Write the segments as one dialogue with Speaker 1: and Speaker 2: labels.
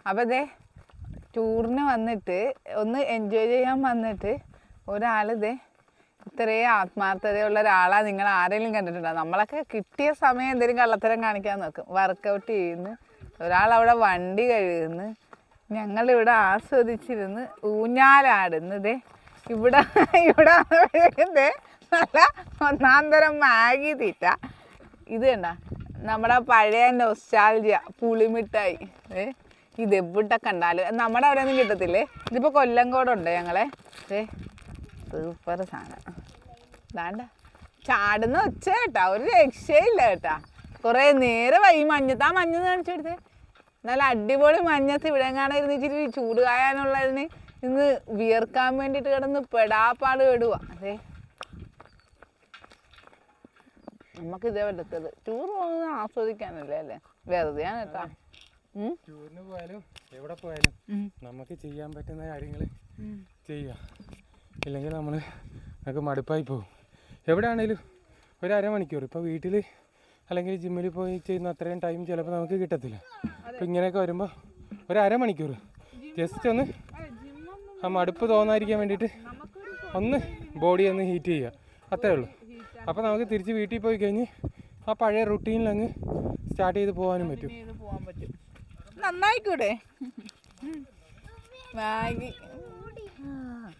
Speaker 1: അപ്പോൾ ഇതേ ടൂറിന് വന്നിട്ട് ഒന്ന് എൻജോയ് ചെയ്യാൻ വന്നിട്ട് ഒരാളിതേ ഇത്രയും ആത്മാർത്ഥതയുള്ള ഒരാളാണ് നിങ്ങൾ ആരെങ്കിലും കണ്ടിട്ടുണ്ടോ? നമ്മളൊക്കെ കിട്ടിയ സമയം എന്തെങ്കിലും കള്ളത്തരം കാണിക്കാൻ നോക്കും. വർക്കൗട്ട് ചെയ്യുന്നു, ഒരാളവിടെ വണ്ടി കഴുകുന്നു, ഞങ്ങളിവിടെ ആസ്വദിച്ചിരുന്ന് ഊഞ്ഞാലാടുന്നു. ഇതേ ഇവിടെ ഇതേ നല്ല ഒന്നാന്തരം മാഗി തീറ്റ. ഇത് കണ്ട നമ്മുടെ പഴയ നൊസ്റ്റാൾജിയ പുളിമിഠായി. ഇതെവിടെ കണ്ടാലും നമ്മുടെ അവിടെ ഒന്നും കിട്ടത്തില്ലേ. ഇതിപ്പോൾ കൊല്ലംകോടുണ്ട് ഞങ്ങളെ. സൂപ്പർ സാധനം. ഇതാണ്ട ചാടുന്ന ഒച്ച കേട്ടാ, ഒരു രക്ഷയില്ല കേട്ടാ. കുറേ നേരമായി ഈ മഞ്ഞത്ത്. ആ മഞ്ഞത്ത് കാണിച്ചു കൊടുത്തേ. നല്ല അടിപൊളി മഞ്ഞത്ത് ഇവിടെ കാണാൻ ഇരുന്ന് ഇച്ചിരി ചൂട് കായാനുള്ളതിന് ഇന്ന് വിയർക്കാൻ വേണ്ടിയിട്ട് കിടന്ന് പെടാപ്പാട് പെടുക. അതെ നമുക്ക് ഇതേ പറ്റത്തത്. ടൂർ പോകുന്നത് ആസ്വദിക്കാനല്ലേ അല്ലേ, വെറുതെയാണ് കേട്ടാ.
Speaker 2: ടൂറിന് പോയാലും എവിടെ പോയാലും നമുക്ക് ചെയ്യാൻ പറ്റുന്ന കാര്യങ്ങൾ ചെയ്യാം. ഇല്ലെങ്കിൽ നമുക്ക് മടുപ്പായി പോകും. എവിടെയാണേലും ഒരു അരമണിക്കൂർ ഇപ്പോൾ വീട്ടിൽ അല്ലെങ്കിൽ ജിമ്മിൽ പോയി ചെയ്യുന്ന അത്രയും ടൈം ചിലപ്പോൾ നമുക്ക് കിട്ടത്തില്ല. അപ്പോൾ ഇങ്ങനെയൊക്കെ വരുമ്പോൾ ഒരു അരമണിക്കൂർ ജസ്റ്റ് ഒന്ന് ആ മടുപ്പ് തോന്നാതിരിക്കാൻ വേണ്ടിയിട്ട് ഒന്ന് ബോഡി ഒന്ന് ഹീറ്റ് ചെയ്യുക, അത്രേ ഉള്ളൂ. അപ്പോൾ നമുക്ക് തിരിച്ച് വീട്ടിൽ പോയി കഴിഞ്ഞ് ആ പഴയ റുട്ടീനിലങ്ങ് സ്റ്റാർട്ട് ചെയ്ത് പോകാനും പറ്റും.
Speaker 1: നന്നായിക്കൂടെ മാഗി?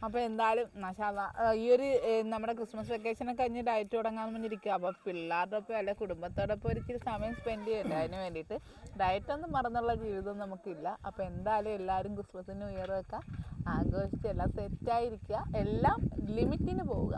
Speaker 1: അപ്പോൾ എന്തായാലും ഈ ഒരു നമ്മുടെ ക്രിസ്മസ് വെക്കേഷനൊക്കെ കഴിഞ്ഞ് ഡയറ്റ് തുടങ്ങാമെന്ന് പറഞ്ഞിരിക്കുക. അപ്പോൾ പിള്ളേരുടെ ഒപ്പം അല്ലെങ്കിൽ കുടുംബത്തോടൊപ്പം ഒരിച്ചിരി സമയം സ്പെൻഡ് ചെയ്യണ്ടേ, അതിന് വേണ്ടിയിട്ട്. ഡയറ്റൊന്നും മറന്നുള്ള ജീവിതം നമുക്കില്ല. അപ്പോൾ എന്തായാലും എല്ലാവരും ക്രിസ്മസ് ന്യൂ ഇയർ ഒക്കെ ആഘോഷിച്ച് എല്ലാം സെറ്റായിരിക്കുക, എല്ലാം ലിമിറ്റിന് പോവുക.